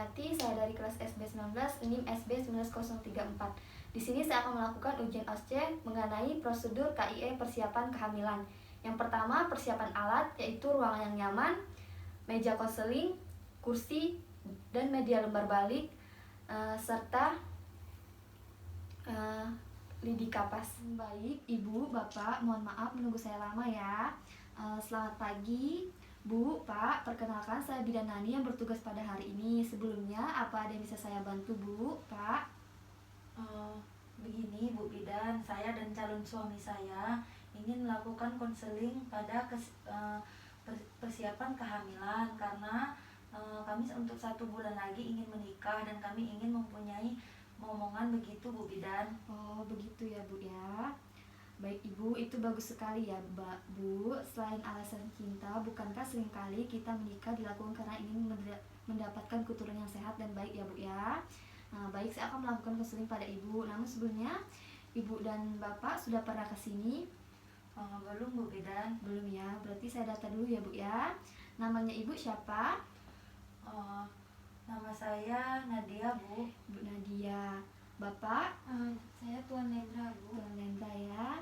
Sumiati, saya dari kelas SB19, NIM SB19034. Di sini saya akan melakukan ujian OSCE mengenai prosedur KIE persiapan kehamilan. Yang pertama, persiapan alat, yaitu ruangan yang nyaman, meja konseling, kursi, dan media lembar balik, serta lidi kapas. Baik, Ibu, Bapak, mohon maaf menunggu saya lama ya. Selamat pagi, Bu, Pak. Perkenalkan, saya Bidan Nani yang bertugas pada hari ini. Sebelumnya, apa ada yang bisa saya bantu, Bu, Pak? Begini Bu Bidan, saya dan calon suami saya ingin melakukan konseling pada persiapan kehamilan karena kami untuk 1 bulan lagi ingin menikah dan kami ingin mempunyai momongan begitu Bu Bidan. Oh, begitu ya, Bu ya. Baik Ibu, itu bagus sekali ya Bu. Selain alasan cinta, bukankah seringkali kita menikah dilakukan karena ingin mendapatkan keturunan yang sehat dan baik ya Bu ya. Nah, baik, saya akan melakukan konseling pada Ibu. Namun sebelumnya, Ibu dan Bapak sudah pernah ke sini? Belum Bu Bidan. Belum ya, berarti saya data dulu ya Bu ya. Namanya Ibu siapa? Nama saya Nadia Bu. Bu Nadia. Bapak? Saya Tuan Lendra Bu. Tuan Lendra ya.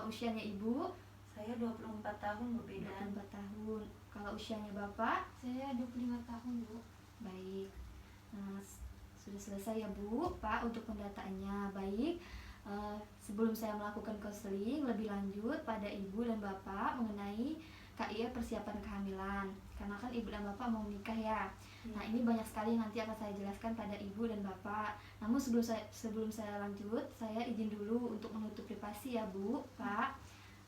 Usianya Ibu? Saya 24 tahun Bu Bidan. 24 tahun. Kalau usianya Bapak? Saya 25 tahun Bu. Baik. Nah, sudah selesai ya Bu, Pak, untuk pendataannya. Baik, sebelum saya melakukan konseling lebih lanjut pada Ibu dan Bapak mengenai KIE persiapan kehamilan, karena kan Ibu dan Bapak mau menikah ya. Nah, ini banyak sekali nanti akan saya jelaskan pada Ibu dan Bapak. Namun sebelum saya lanjut, saya izin dulu untuk menutup privasi ya Bu, Pak.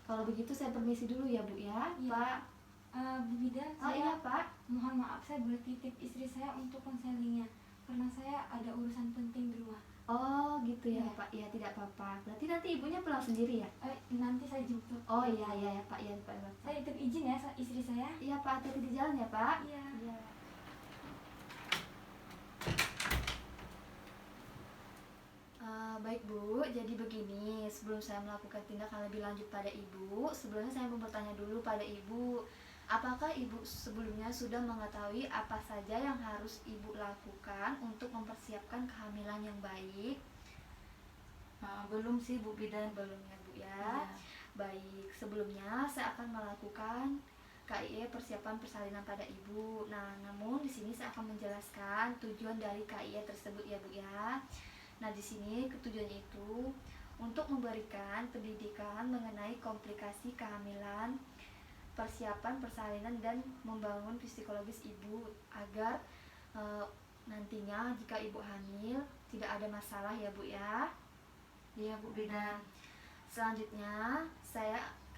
Kalau begitu saya permisi dulu ya Bu ya, Pak. Bu Bidan, Iya Pak. Mohon maaf, saya boleh titip istri saya untuk konselingnya karena saya ada urusan penting di rumah. Oh gitu ya, Pak. Ya tidak apa-apa. Berarti nanti ibunya pulang sendiri ya? Nanti saya jemput. Oh iya ya Pak, ya Pak. Saya titip izin ya istri saya. Iya Pak, hati-hati di jalan ya Pak. Iya. Baik Bu, jadi begini, sebelum saya melakukan tindakan lebih lanjut pada Ibu, sebelumnya saya mau bertanya dulu pada Ibu, apakah Ibu sebelumnya sudah mengetahui apa saja yang harus Ibu lakukan untuk mempersiapkan kehamilan yang baik? Belum sih Bu Bidan. Belum ya Bu ya. Baik, sebelumnya saya akan melakukan KIE persiapan persalinan pada Ibu. Nah, namun di sini saya akan menjelaskan tujuan dari KIE tersebut ya Bu ya. Nah, di sini ketujuannya itu untuk memberikan pendidikan mengenai komplikasi kehamilan, persiapan persalinan, dan membangun psikologis ibu agar nantinya jika ibu hamil tidak ada masalah ya Bu ya. Iya Bu Bidan. Selanjutnya,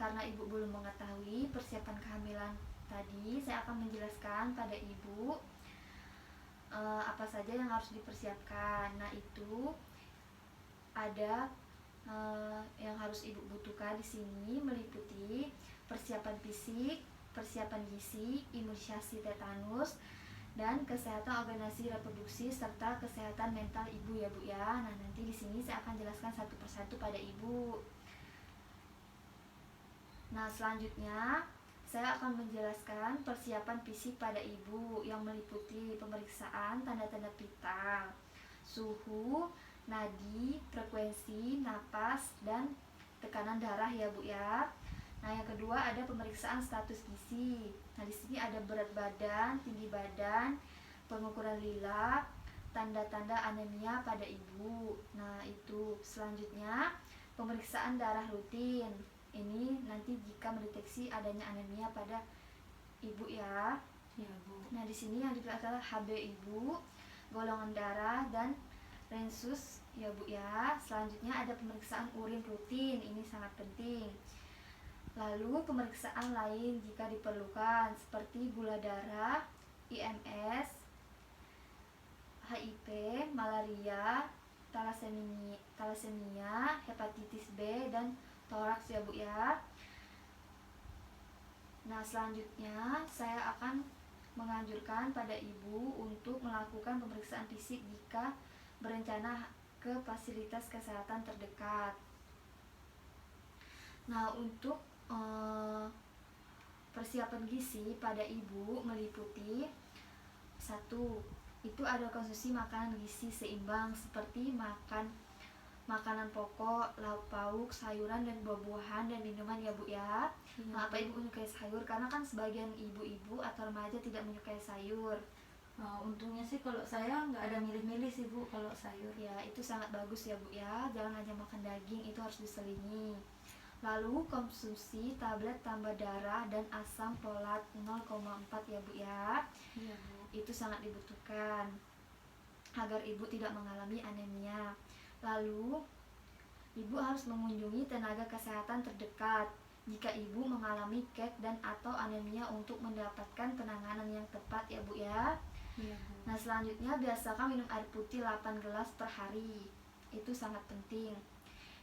karena Ibu belum mengetahui persiapan kehamilan tadi, saya akan menjelaskan pada Ibu apa saja yang harus dipersiapkan. Nah, itu ada yang harus Ibu butuhkan di sini meliputi persiapan fisik, persiapan gizi, imunisasi tetanus, dan kesehatan organasi reproduksi serta kesehatan mental Ibu ya Bu ya. Nah, nanti di sini saya akan jelaskan satu persatu pada Ibu. Nah, selanjutnya saya akan menjelaskan persiapan fisik pada Ibu yang meliputi pemeriksaan tanda-tanda vital, suhu, nadi, frekuensi, napas, dan tekanan darah ya Bu ya. Nah, yang kedua ada pemeriksaan status gizi. Nah, di sini ada berat badan, tinggi badan, pengukuran lila, tanda-tanda anemia pada Ibu. Nah, itu selanjutnya pemeriksaan darah rutin. Ini nanti jika mendeteksi adanya anemia pada Ibu ya. Ya Bu. Nah, di sini yang diperiksa adalah HB Ibu, golongan darah, dan rensus ya Bu ya. Selanjutnya ada pemeriksaan urin rutin, ini sangat penting. Lalu pemeriksaan lain jika diperlukan seperti gula darah, IMS, HIV, malaria, talasemia, hepatitis B, dan toraks ya Bu ya. Nah, selanjutnya saya akan menganjurkan pada Ibu untuk melakukan pemeriksaan fisik jika berencana ke fasilitas kesehatan terdekat. Nah, untuk persiapan gizi pada Ibu meliputi 1. itu ada konsumsi makanan gizi seimbang seperti makan makanan pokok, lauk pauk, sayuran dan buah-buahan dan minuman ya Bu ya. Iya, Apa Bu. Ibu menyukai sayur? Karena kan sebagian ibu-ibu atau remaja tidak menyukai sayur. Untungnya sih kalau saya nggak ada milih-milih sih Bu kalau sayur. Ya, itu sangat bagus ya Bu ya. Jangan hanya makan daging, itu harus diselingi. Lalu konsumsi tablet tambah darah dan asam folat 0,4 ya Bu ya. Iya, Bu. Itu sangat dibutuhkan agar ibu tidak mengalami anemia. Lalu ibu harus mengunjungi tenaga kesehatan terdekat jika ibu mengalami KEK dan atau anemia untuk mendapatkan penanganan yang tepat ya Bu ya. Iya, Bu. Nah, selanjutnya biasakan minum air putih 8 gelas per hari. Itu sangat penting.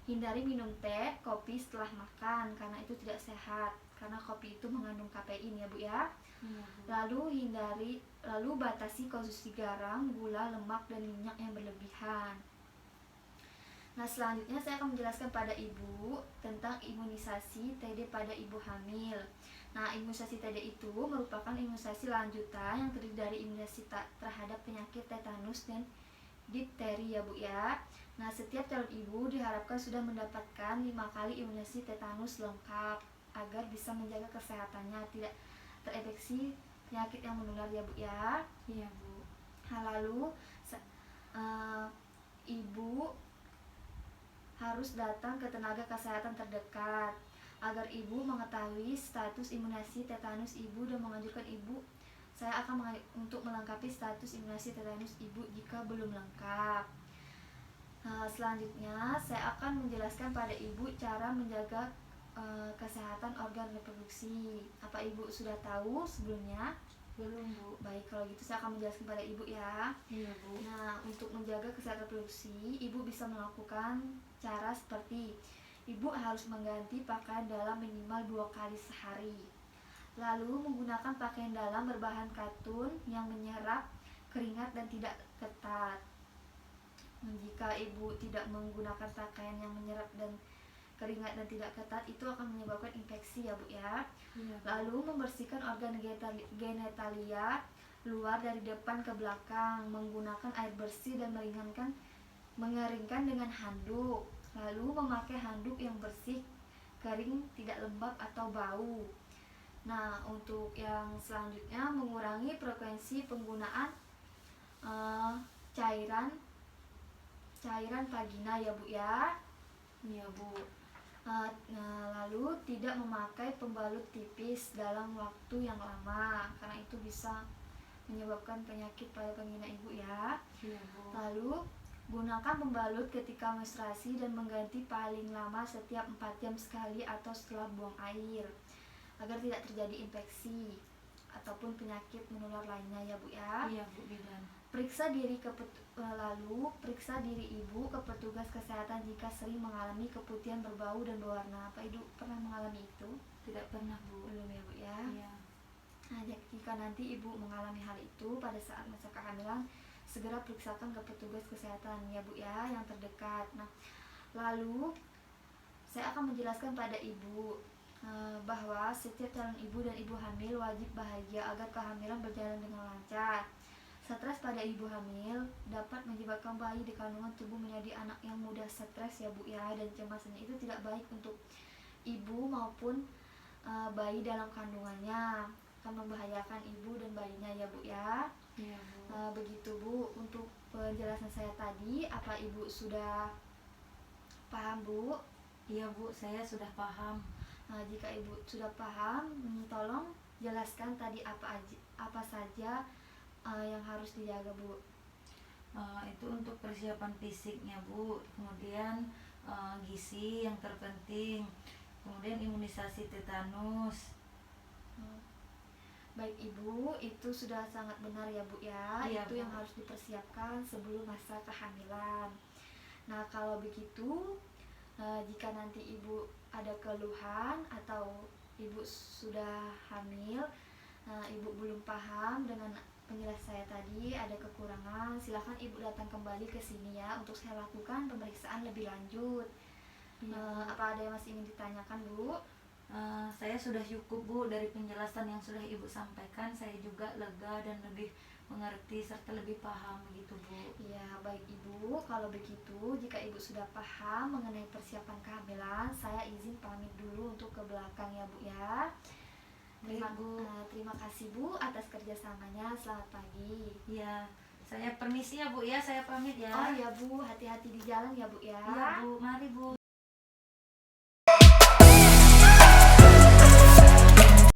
Hindari minum teh, kopi setelah makan karena itu tidak sehat. Karena kopi itu mengandung kafein ya Bu ya. Iya, Bu. Lalu batasi konsumsi garam, gula, lemak dan minyak yang berlebihan. Nah, selanjutnya saya akan menjelaskan pada ibu tentang imunisasi TD pada ibu hamil. Nah, imunisasi TD itu merupakan imunisasi lanjutan yang terdiri dari imunisasi terhadap penyakit tetanus dan difteri ya Bu ya. Nah, setiap calon ibu diharapkan sudah mendapatkan 5 kali imunisasi tetanus lengkap agar bisa menjaga kesehatannya tidak terinfeksi penyakit yang menular ya Bu ya. Iya, Bu. Nah, lalu ibu harus datang ke tenaga kesehatan terdekat agar ibu mengetahui status imunisasi tetanus ibu dan menganjurkan ibu. Saya akan untuk melengkapi status imunisasi tetanus ibu jika belum lengkap. Nah, selanjutnya saya akan menjelaskan pada ibu cara menjaga kesehatan organ reproduksi. Apa ibu sudah tahu sebelumnya? Belum, Bu. Baik, kalau gitu saya akan menjelaskan pada ibu ya. Iya, Bu. Nah, untuk menjaga kesehatan reproduksi, ibu bisa melakukan cara seperti ibu harus mengganti pakaian dalam minimal 2 kali sehari. Lalu menggunakan pakaian dalam berbahan katun yang menyerap keringat dan tidak ketat. Jika ibu tidak menggunakan pakaian yang menyerap dan keringat dan tidak ketat, itu akan menyebabkan infeksi ya Bu ya. Iya, Bu. Lalu membersihkan organ genitalia luar dari depan ke belakang menggunakan air bersih dan mengeringkan dengan handuk. Lalu memakai handuk yang bersih, kering, tidak lembab atau bau. Nah, untuk yang selanjutnya mengurangi frekuensi penggunaan cairan vagina ya Bu ya. Iya, Bu. Lalu tidak memakai pembalut tipis dalam waktu yang lama karena itu bisa menyebabkan penyakit pada vagina ibu ya. Iya, Bu. Lalu gunakan pembalut ketika menstruasi dan mengganti paling lama setiap 4 jam sekali atau setelah buang air agar tidak terjadi infeksi ataupun penyakit menular lainnya ya Bu ya. Iya, Bu Bidan. Lalu periksa diri ibu ke petugas kesehatan jika sering mengalami keputihan berbau dan berwarna. Apa ibu pernah mengalami itu? Tidak pernah, Bu. Belum ya Bu ya. Iya. Nah, jika nanti ibu mengalami hal itu pada saat masa kehamilan, segera periksakan ke petugas kesehatan ya Bu ya yang terdekat. Nah, lalu saya akan menjelaskan pada ibu bahwa setiap calon ibu dan ibu hamil wajib bahagia agar kehamilan berjalan dengan lancar. Stres pada ibu hamil dapat menyebabkan bayi di kandungan tubuh menjadi anak yang mudah stres ya Bu ya, dan cemasnya itu tidak baik untuk ibu maupun bayi dalam kandungannya, akan membahayakan ibu dan bayinya ya Bu ya. Iya, Bu. Begitu Bu untuk penjelasan saya tadi. Apa ibu sudah paham Bu? Iya, Bu, saya sudah paham. Jika ibu sudah paham, tolong jelaskan tadi apa saja yang harus dijaga Bu. Itu untuk persiapan fisiknya, Bu. Kemudian gizi yang terpenting. Kemudian imunisasi tetanus. Baik Ibu, itu sudah sangat benar ya Bu ya. Iya, Itu Bu. yang harus dipersiapkan sebelum masa kehamilan. Nah, kalau begitu jika nanti Ibu ada keluhan atau Ibu sudah hamil, Ibu belum paham dengan penjelasan saya tadi, ada kekurangan, silakan Ibu datang kembali ke sini ya untuk saya lakukan pemeriksaan lebih lanjut. Iya. Apa ada yang masih ingin ditanyakan Bu? saya sudah cukup Bu dari penjelasan yang sudah Ibu sampaikan. Saya juga lega dan lebih mengerti serta lebih paham begitu Bu. Ya, baik Ibu. Kalau begitu, jika Ibu sudah paham mengenai persiapan kehamilan, saya izin pamit dulu untuk ke belakang ya Bu ya. Baik, Bu. Terima kasih Bu atas kerjasamanya. Selamat pagi. Ya, saya permisi ya Bu ya, saya pamit ya. Oh ya Bu, hati-hati di jalan ya Bu ya. Iya Bu, mari Bu.